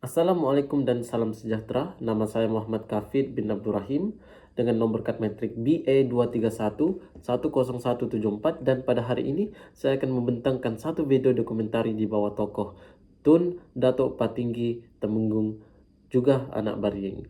Assalamualaikum dan salam sejahtera. Nama saya Muhammad Kafid bin Abdurrahim dengan nomor kad metrik BA231-10174, dan pada hari ini saya akan membentangkan satu video dokumentari di bawah tokoh Tun Datuk Patinggi Temenggung, juga anak Baryeng.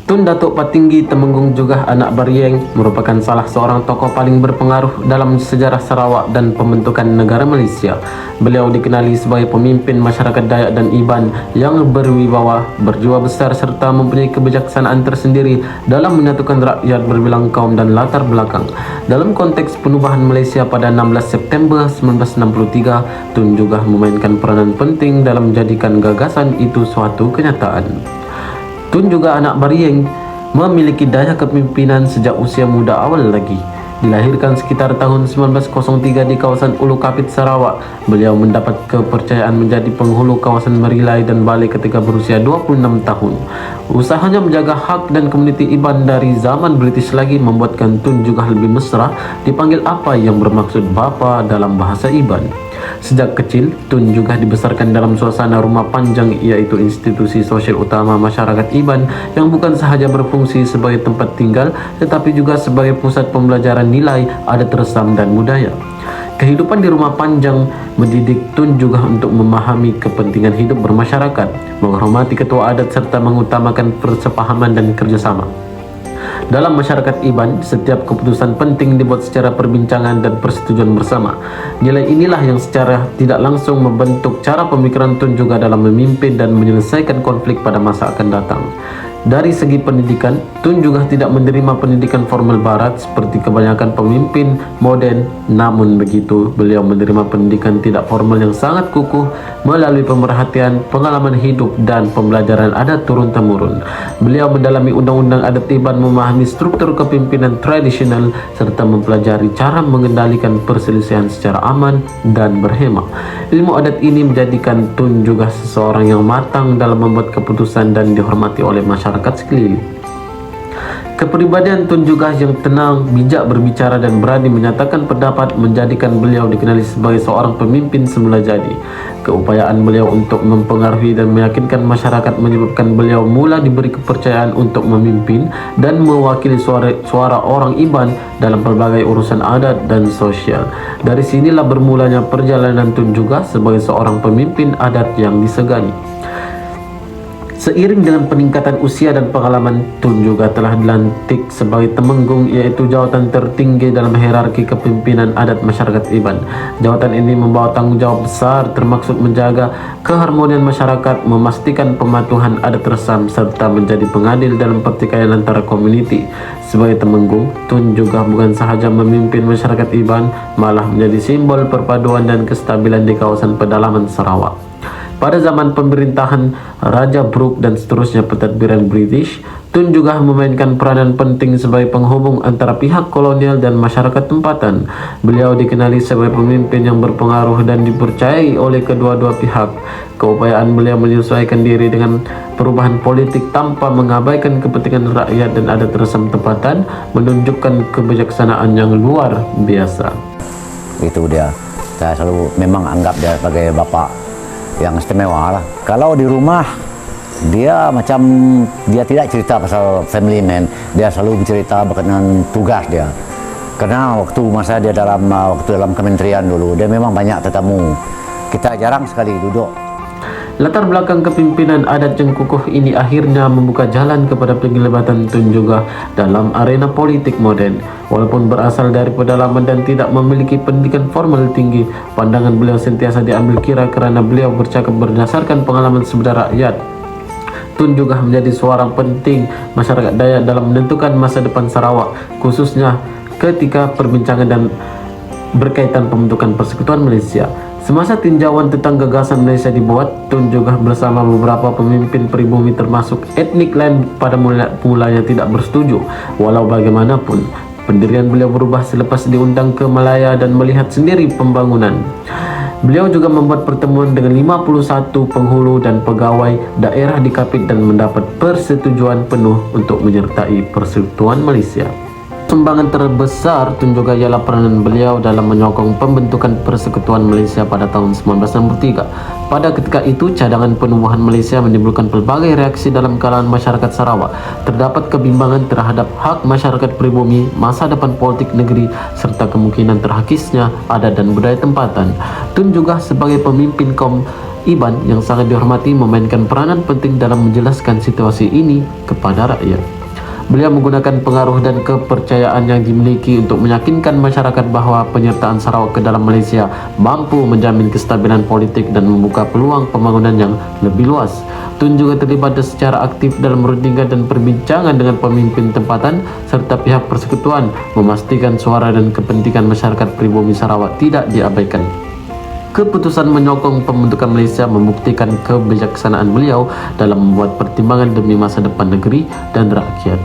Tun Datuk Patinggi Temenggung juga anak Baryeng merupakan salah seorang tokoh paling berpengaruh dalam sejarah Sarawak dan pembentukan negara Malaysia. Beliau dikenali sebagai pemimpin masyarakat Dayak dan Iban yang berwibawa, berjiwa besar serta mempunyai kebijaksanaan tersendiri dalam menyatukan rakyat berbilang kaum dan latar belakang. Dalam konteks penubahan Malaysia pada 16 September 1963, Tun juga memainkan peranan penting dalam menjadikan gagasan itu suatu kenyataan. Tun juga anak Baryeng memiliki daya kepemimpinan sejak usia muda awal lagi. Dilahirkan sekitar tahun 1903 di kawasan Ulu Kapit, Sarawak, beliau mendapat kepercayaan menjadi penghulu kawasan Merilai dan Balai ketika berusia 26 tahun. Usahanya menjaga hak dan komuniti Iban dari zaman British lagi membuatkan Tun juga lebih mesra dipanggil apa yang bermaksud bapa dalam bahasa Iban. Sejak kecil, Tun juga dibesarkan dalam suasana rumah panjang, yaitu institusi sosial utama masyarakat Iban yang bukan sahaja berfungsi sebagai tempat tinggal tetapi juga sebagai pusat pembelajaran nilai, adat resam dan budaya. Kehidupan di rumah panjang mendidik Tun juga untuk memahami kepentingan hidup bermasyarakat, menghormati ketua adat serta mengutamakan persepahaman dan kerjasama. Dalam masyarakat Iban, setiap keputusan penting dibuat secara perbincangan dan persetujuan bersama. Nilai inilah yang secara tidak langsung membentuk cara pemikiran Tun juga dalam memimpin dan menyelesaikan konflik pada masa akan datang. Dari segi pendidikan, Tun juga tidak menerima pendidikan formal barat seperti kebanyakan pemimpin modern. Namun begitu, beliau menerima pendidikan tidak formal yang sangat kukuh melalui pemerhatian, pengalaman hidup dan pembelajaran adat turun-temurun. Beliau mendalami undang-undang adat Iban, memahami struktur kepimpinan tradisional serta mempelajari cara mengendalikan perselisihan secara aman dan berhemah. Ilmu adat ini menjadikan Tun juga seseorang yang matang dalam membuat keputusan dan dihormati oleh masyarakat sekeliling. Kepribadian Tun juga yang tenang, bijak berbicara dan berani menyatakan pendapat menjadikan beliau dikenali sebagai seorang pemimpin semula jadi. Keupayaan beliau untuk mempengaruhi dan meyakinkan masyarakat menyebabkan beliau mula diberi kepercayaan untuk memimpin dan mewakili suara orang Iban dalam berbagai urusan adat dan sosial. Dari sinilah bermulanya perjalanan Tun juga sebagai seorang pemimpin adat yang disegani. Seiring dengan peningkatan usia dan pengalaman, Tun juga telah dilantik sebagai Temenggung, yaitu jawatan tertinggi dalam hierarki kepemimpinan adat masyarakat Iban. Jawatan ini membawa tanggung jawab besar termasuk menjaga keharmonian masyarakat, memastikan pematuhan adat resam, serta menjadi pengadil dalam pertikaian antara komuniti. Sebagai Temenggung, Tun juga bukan sahaja memimpin masyarakat Iban, malah menjadi simbol perpaduan dan kestabilan di kawasan pedalaman Sarawak. Pada zaman pemerintahan Raja Brooke dan seterusnya pentadbiran British, Tun juga memainkan peranan penting sebagai penghubung antara pihak kolonial dan masyarakat tempatan. Beliau dikenali sebagai pemimpin yang berpengaruh dan dipercayai oleh kedua-dua pihak. Keupayaan beliau menyesuaikan diri dengan perubahan politik tanpa mengabaikan kepentingan rakyat dan adat resam tempatan menunjukkan kebijaksanaan yang luar biasa. Itu dia. Saya selalu memang anggap dia sebagai bapak yang istimewa lah. Kalau di rumah dia macam dia tidak cerita pasal family man, dia selalu bercerita berkenaan tugas dia. Karena waktu masa dia dalam kementerian dulu, dia memang banyak tetamu. Kita jarang sekali duduk. Latar belakang kepimpinan adat yang kukuh ini akhirnya membuka jalan kepada penglibatan Tun juga dalam arena politik modern. Walaupun berasal dari pedalaman dan tidak memiliki pendidikan formal tinggi, pandangan beliau sentiasa diambil kira kerana beliau bercakap berdasarkan pengalaman sebenar rakyat. Tun juga menjadi seorang penting masyarakat Dayak dalam menentukan masa depan Sarawak, khususnya ketika perbincangan dan berkaitan pembentukan Persekutuan Malaysia. Semasa tinjauan tentang gagasan Malaysia dibuat, Tun juga bersama beberapa pemimpin pribumi termasuk etnik lain pada mulanya tidak bersetuju. Walau bagaimanapun, pendirian beliau berubah selepas diundang ke Malaya dan melihat sendiri pembangunan. Beliau juga membuat pertemuan dengan 51 penghulu dan pegawai daerah di Kapit dan mendapat persetujuan penuh untuk menyertai Persekutuan Malaysia. Sumbangan terbesar Tun juga ialah peranan beliau dalam menyokong pembentukan Persekutuan Malaysia pada tahun 1963. Pada ketika itu, cadangan penubuhan Malaysia menimbulkan pelbagai reaksi dalam kalangan masyarakat Sarawak. Terdapat kebimbangan terhadap hak masyarakat pribumi, masa depan politik negeri, serta kemungkinan terhakisnya adat dan budaya tempatan. Tun juga sebagai pemimpin kaum Iban yang sangat dihormati memainkan peranan penting dalam menjelaskan situasi ini kepada rakyat. Beliau menggunakan pengaruh dan kepercayaan yang dimiliki untuk meyakinkan masyarakat bahawa penyertaan Sarawak ke dalam Malaysia mampu menjamin kestabilan politik dan membuka peluang pembangunan yang lebih luas. Tun juga terlibat secara aktif dalam rundingan dan perbincangan dengan pemimpin tempatan serta pihak persekutuan, memastikan suara dan kepentingan masyarakat pribumi Sarawak tidak diabaikan. Keputusan menyokong pembentukan Malaysia membuktikan kebijaksanaan beliau dalam membuat pertimbangan demi masa depan negeri dan rakyat.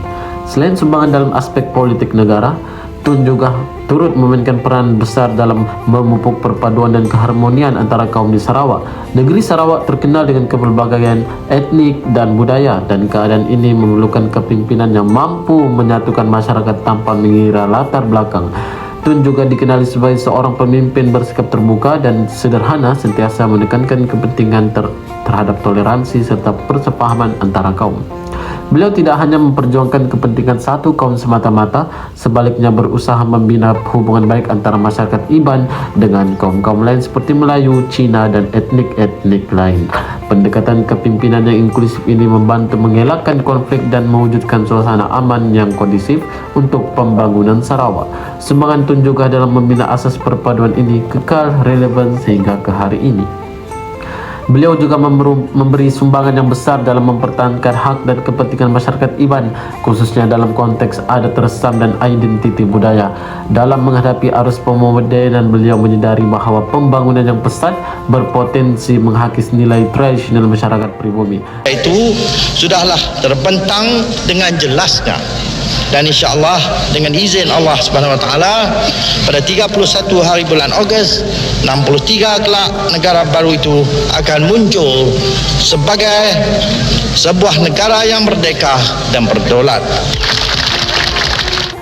Selain sumbangan dalam aspek politik negara, Tun juga turut memainkan peran besar dalam memupuk perpaduan dan keharmonian antara kaum di Sarawak. Negeri Sarawak terkenal dengan kepelbagaian etnik dan budaya, dan keadaan ini memerlukan kepimpinan yang mampu menyatukan masyarakat tanpa mengira latar belakang. Tun juga dikenali sebagai seorang pemimpin bersikap terbuka dan sederhana, sentiasa menekankan kepentingan terhadap toleransi serta persepahaman antara kaum. Beliau tidak hanya memperjuangkan kepentingan satu kaum semata-mata, sebaliknya berusaha membina hubungan baik antara masyarakat Iban dengan kaum-kaum lain seperti Melayu, Cina, dan etnik-etnik lain. Pendekatan kepimpinan yang inklusif ini membantu mengelakkan konflik dan mewujudkan suasana aman yang kondusif untuk pembangunan Sarawak. Sumbangan Tun juga dalam membina asas perpaduan ini kekal relevan sehingga ke hari ini. Beliau juga memberi sumbangan yang besar dalam mempertahankan hak dan kepentingan masyarakat Iban, khususnya dalam konteks adat resam dan identiti budaya. Dalam menghadapi arus pemodernan, beliau menyadari bahawa pembangunan yang pesat berpotensi menghakis nilai tradisional masyarakat pribumi. Itu sudahlah terbentang dengan jelasnya. Dan insya-Allah dengan izin Allah Subhanahu wa taala pada 31 hari bulan Ogos 63 kelak negara baru itu akan muncul sebagai sebuah negara yang merdeka dan berdaulat.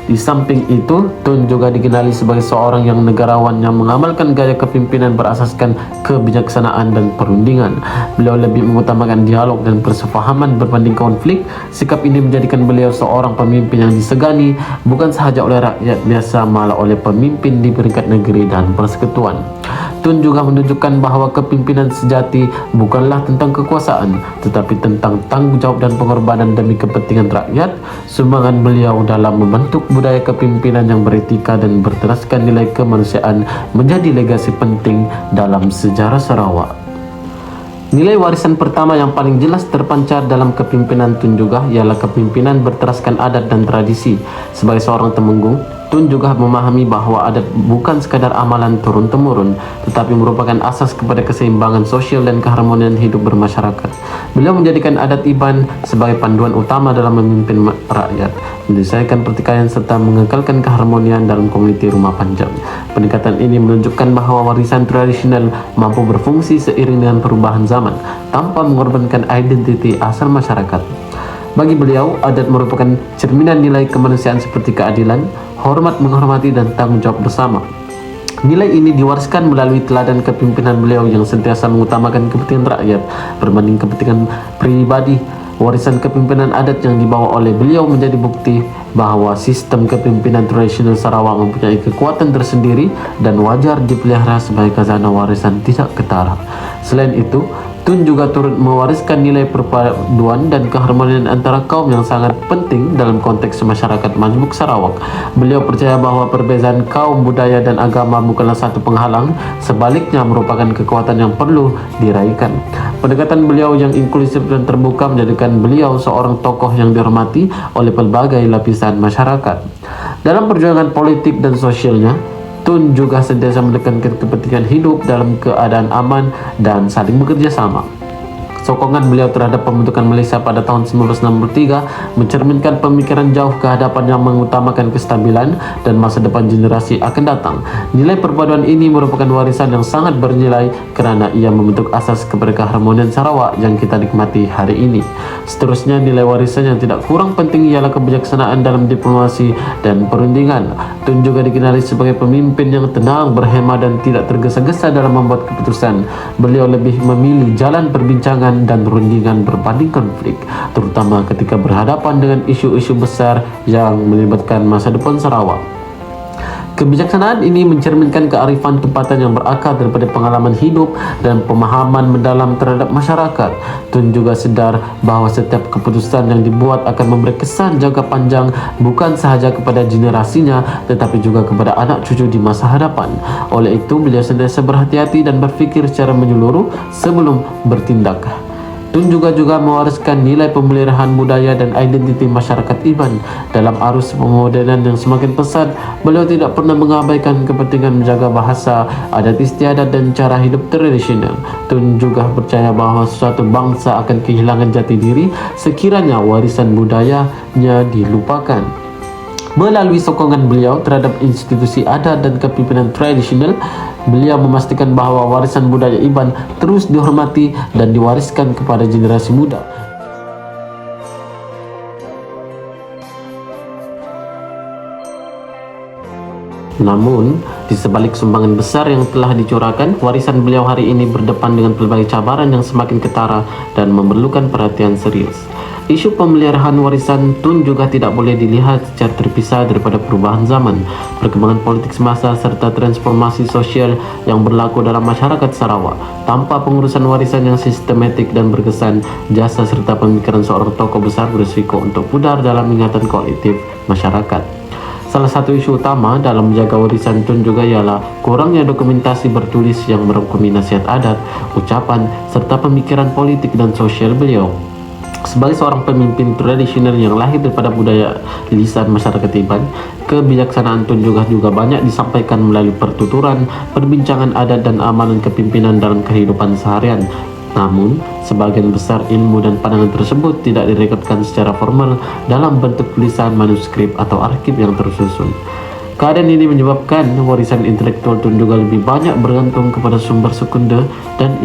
Di samping itu, Tun juga dikenali sebagai seorang yang negarawan yang mengamalkan gaya kepimpinan berasaskan kebijaksanaan dan perundingan. Beliau lebih mengutamakan dialog dan persefahaman berbanding konflik. Sikap ini menjadikan beliau seorang pemimpin yang disegani bukan sahaja oleh rakyat biasa, malah oleh pemimpin di peringkat negeri dan persekutuan. Tun juga menunjukkan bahawa kepimpinan sejati bukanlah tentang kekuasaan, tetapi tentang tanggung jawab dan pengorbanan demi kepentingan rakyat. Sumbangan beliau dalam membentuk budaya kepimpinan yang beretika dan berteraskan nilai kemanusiaan menjadi legasi penting dalam sejarah Sarawak. Nilai warisan pertama yang paling jelas terpancar dalam kepimpinan Tun juga ialah kepimpinan berteraskan adat dan tradisi. Sebagai seorang Temenggung, Tun juga memahami bahawa adat bukan sekadar amalan turun-temurun, tetapi merupakan asas kepada keseimbangan sosial dan keharmonian hidup bermasyarakat. Beliau menjadikan adat Iban sebagai panduan utama dalam memimpin rakyat, menyelesaikan pertikaian serta mengekalkan keharmonian dalam komuniti rumah panjang. Pendekatan ini menunjukkan bahawa warisan tradisional mampu berfungsi seiring dengan perubahan zaman tanpa mengorbankan identiti asal masyarakat. Bagi beliau, adat merupakan cerminan nilai kemanusiaan seperti keadilan, hormat menghormati, dan tanggung jawab bersama. Nilai ini diwariskan melalui teladan kepimpinan beliau yang sentiasa mengutamakan kepentingan rakyat berbanding kepentingan pribadi. Warisan kepimpinan adat yang dibawa oleh beliau menjadi bukti bahawa sistem kepimpinan tradisional Sarawak mempunyai kekuatan tersendiri dan wajar dipelihara sebagai khazanah warisan tidak ketara. Selain itu, Tun juga turut mewariskan nilai perpaduan dan keharmonian antara kaum yang sangat penting dalam konteks masyarakat majmuk Sarawak. Beliau percaya bahawa perbezaan kaum, budaya dan agama bukanlah satu penghalang, sebaliknya merupakan kekuatan yang perlu diraihkan. Pendekatan beliau yang inklusif dan terbuka menjadikan beliau seorang tokoh yang dihormati oleh pelbagai lapisan masyarakat. Dalam perjuangan politik dan sosialnya, Tun juga sentiasa menekankan kepentingan hidup dalam keadaan aman dan saling bekerja sama. Sokongan beliau terhadap pembentukan Malaysia pada tahun 1963 mencerminkan pemikiran jauh ke hadapan yang mengutamakan kestabilan dan masa depan generasi akan datang. Nilai perpaduan ini merupakan warisan yang sangat bernilai kerana ia membentuk asas kepada keharmonian Sarawak yang kita nikmati hari ini. Seterusnya, nilai warisan yang tidak kurang penting ialah kebijaksanaan dalam diplomasi dan perundingan. Tun juga dikenali sebagai pemimpin yang tenang, berhemah dan tidak tergesa-gesa dalam membuat keputusan. Beliau lebih memilih jalan perbincangan dan rundingan berbanding konflik, terutama ketika berhadapan dengan isu-isu besar yang melibatkan masa depan Sarawak. Kebijaksanaan ini mencerminkan kearifan tempatan yang berakar daripada pengalaman hidup dan pemahaman mendalam terhadap masyarakat. Tun juga sedar bahawa setiap keputusan yang dibuat akan memberi kesan jangka panjang bukan sahaja kepada generasinya tetapi juga kepada anak cucu di masa hadapan. Oleh itu, beliau sentiasa berhati-hati dan berfikir secara menyeluruh sebelum bertindak. Tun juga mewariskan nilai pemeliharaan budaya dan identiti masyarakat Iban. Dalam arus pemodenan yang semakin pesat, beliau tidak pernah mengabaikan kepentingan menjaga bahasa, adat istiadat dan cara hidup tradisional. Tun juga percaya bahawa suatu bangsa akan kehilangan jati diri sekiranya warisan budayanya dilupakan. Melalui sokongan beliau terhadap institusi adat dan kepimpinan tradisional, beliau memastikan bahawa warisan budaya Iban terus dihormati dan diwariskan kepada generasi muda. Namun, di sebalik sumbangan besar yang telah dicurahkan, warisan beliau hari ini berdepan dengan pelbagai cabaran yang semakin ketara dan memerlukan perhatian serius. Isu pemeliharaan warisan Tun juga tidak boleh dilihat secara terpisah daripada perubahan zaman, perkembangan politik semasa serta transformasi sosial yang berlaku dalam masyarakat Sarawak. Tanpa pengurusan warisan yang sistematik dan berkesan, jasa serta pemikiran seorang tokoh besar berisiko untuk pudar dalam ingatan kolektif masyarakat. Salah satu isu utama dalam menjaga warisan Tun juga ialah kurangnya dokumentasi bertulis yang merangkumi nasihat adat, ucapan, serta pemikiran politik dan sosial beliau. Sebagai seorang pemimpin tradisional yang lahir daripada budaya lisan masyarakat Iban, kebijaksanaan Tun juga banyak disampaikan melalui pertuturan, perbincangan adat dan amalan kepimpinan dalam kehidupan seharian. Namun, sebagian besar ilmu dan pandangan tersebut tidak direkodkan secara formal dalam bentuk tulisan, manuskrip atau arsip yang tersusun. Keadaan ini menyebabkan warisan intelektual Tun juga lebih banyak bergantung kepada sumber sekunder dan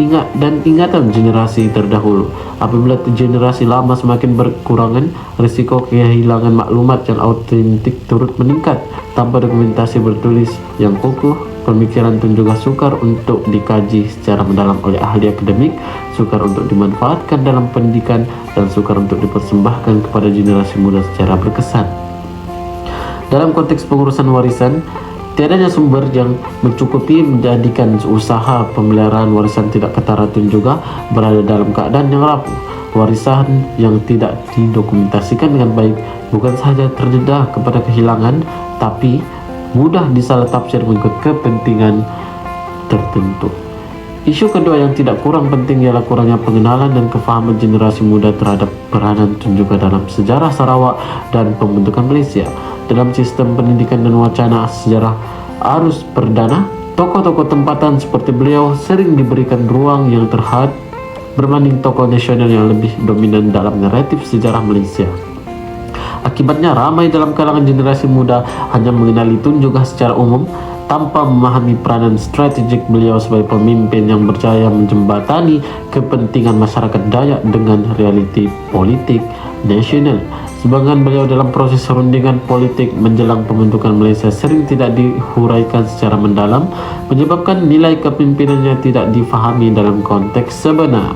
ingatan generasi terdahulu. Apabila generasi lama semakin berkurangan, risiko kehilangan maklumat yang autentik turut meningkat. Tanpa dokumentasi bertulis yang kokoh, pemikiran Tun juga sukar untuk dikaji secara mendalam oleh ahli akademik, sukar untuk dimanfaatkan dalam pendidikan, dan sukar untuk dipersembahkan kepada generasi muda secara berkesan. Dalam konteks pengurusan warisan, tiadanya sumber yang mencukupi menjadikan usaha pemeliharaan warisan tidak ketara Tun juga berada dalam keadaan yang rapuh. Warisan yang tidak didokumentasikan dengan baik bukan sahaja terdedah kepada kehilangan, tapi mudah disalah tafsir mengikut kepentingan tertentu. Isu kedua yang tidak kurang penting ialah kurangnya pengenalan dan kefahaman generasi muda terhadap peranan Tun juga dalam sejarah Sarawak dan pembentukan Malaysia. Dalam sistem pendidikan dan wacana sejarah arus perdana, tokoh-tokoh tempatan seperti beliau sering diberikan ruang yang terhad berbanding tokoh nasional yang lebih dominan dalam naratif sejarah Malaysia. Akibatnya, ramai dalam kalangan generasi muda hanya mengenali Tun juga secara umum tanpa memahami peranan strategik beliau sebagai pemimpin yang berjaya menjembatani kepentingan masyarakat Dayak dengan realiti politik nasional. Sebagian beliau dalam proses rundingan politik menjelang pembentukan Malaysia sering tidak dihuraikan secara mendalam, menyebabkan nilai kepimpinannya tidak difahami dalam konteks sebenar.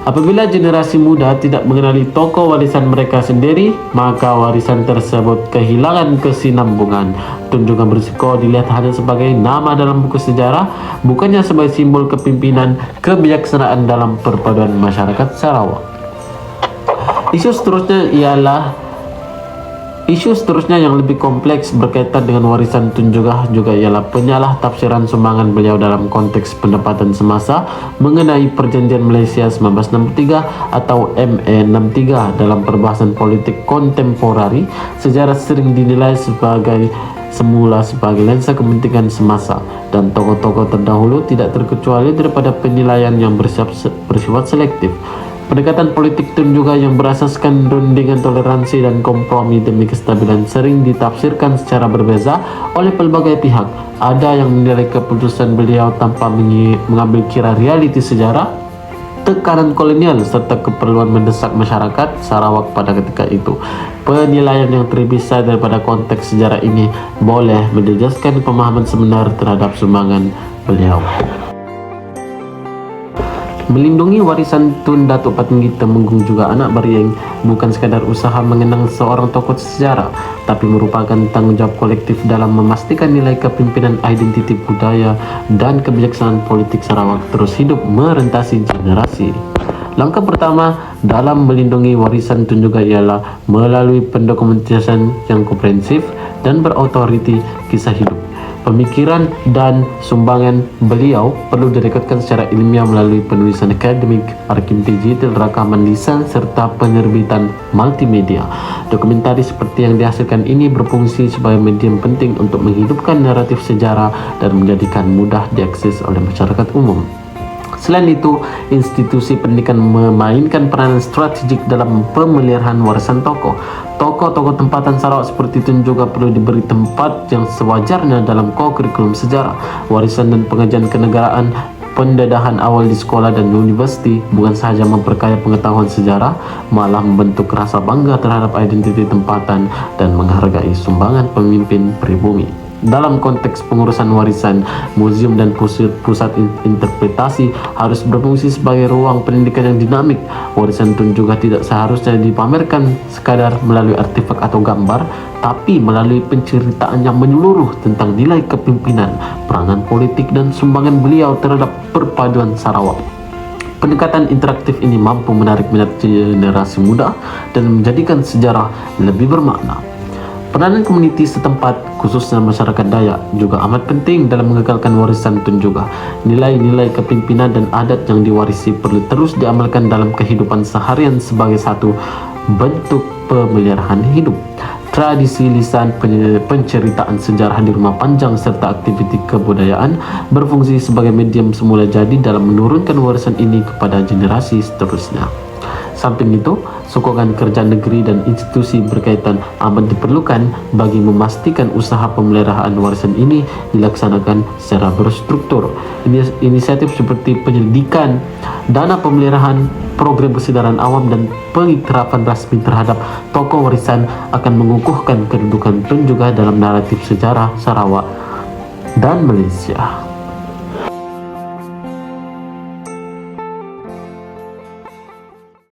Apabila generasi muda tidak mengenali tokoh warisan mereka sendiri, maka warisan tersebut kehilangan kesinambungan. Tun juga berisiko dilihat hanya sebagai nama dalam buku sejarah, bukannya sebagai simbol kepimpinan kebijaksanaan dalam perpaduan masyarakat Sarawak. Isu seterusnya yang lebih kompleks berkaitan dengan warisan Tun juga ialah penyalah tafsiran sumbangan beliau dalam konteks pendapatan semasa mengenai Perjanjian Malaysia 1963 atau MA63. Dalam perbahasan politik kontemporari, sejarah sering dinilai sebagai semula sebagai lensa kepentingan semasa, dan tokoh-tokoh terdahulu tidak terkecuali daripada penilaian yang bersifat selektif. Pendekatan politik Tun juga yang berasaskan rundingan toleransi dan kompromi demi kestabilan sering ditafsirkan secara berbeza oleh pelbagai pihak. Ada yang menilai keputusan beliau tanpa mengambil kira realiti sejarah, tekanan kolonial serta keperluan mendesak masyarakat Sarawak pada ketika itu. Penilaian yang terpisah daripada konteks sejarah ini boleh menjejaskan pemahaman sebenar terhadap sumbangan beliau. Melindungi warisan Tun Datuk Patinggi Temenggung Juga Anak Barieng bukan sekadar usaha mengenang seorang tokoh sejarah, tapi merupakan tanggungjawab kolektif dalam memastikan nilai kepimpinan, identiti budaya, dan kebijaksanaan politik Sarawak terus hidup merentasi generasi. Langkah pertama dalam melindungi warisan Tun Juga ialah melalui pendokumentasian yang komprehensif dan berautoriti kisah hidup. Pemikiran dan sumbangan beliau perlu direkodkan secara ilmiah melalui penulisan akademik, arkiv digital, rakaman lisan, serta penerbitan multimedia. Dokumentari seperti yang dihasilkan ini berfungsi sebagai medium penting untuk menghidupkan naratif sejarah dan menjadikan mudah diakses oleh masyarakat umum. Selain itu, institusi pendidikan memainkan peranan strategik dalam pemeliharaan warisan tokoh. Tokoh-tokoh tempatan Sarawak seperti itu juga perlu diberi tempat yang sewajarnya dalam kurikulum sejarah, warisan dan pengajian kenegaraan. Pendedahan awal di sekolah dan universiti bukan sahaja memperkaya pengetahuan sejarah, malah membentuk rasa bangga terhadap identiti tempatan dan menghargai sumbangan pemimpin pribumi. Dalam konteks pengurusan warisan, museum dan pusat interpretasi harus berfungsi sebagai ruang pendidikan yang dinamik. Warisan Tun juga tidak seharusnya dipamerkan sekadar melalui artefak atau gambar, tapi melalui penceritaan yang menyeluruh tentang nilai kepimpinan, peranan politik, dan sumbangan beliau terhadap perpaduan Sarawak. Pendekatan interaktif ini mampu menarik minat generasi muda dan menjadikan sejarah lebih bermakna. Peranan komuniti setempat, khususnya masyarakat Dayak, juga amat penting dalam mengekalkan warisan Tun Juga. Nilai-nilai kepimpinan dan adat yang diwarisi perlu terus diamalkan dalam kehidupan seharian sebagai satu bentuk pemeliharaan hidup. Tradisi lisan, penceritaan sejarah di rumah panjang, serta aktiviti kebudayaan berfungsi sebagai medium semula jadi dalam menurunkan warisan ini kepada generasi seterusnya. Samping itu, sokongan kerja negeri dan institusi berkaitan amat diperlukan bagi memastikan usaha pemeliharaan warisan ini dilaksanakan secara berstruktur. Inisiatif seperti penyelidikan, dana pemeliharaan, program kesedaran awam, dan pengiktirafan rasmi terhadap tokoh warisan akan mengukuhkan kedudukan Tun Juga dalam naratif sejarah Sarawak dan Malaysia.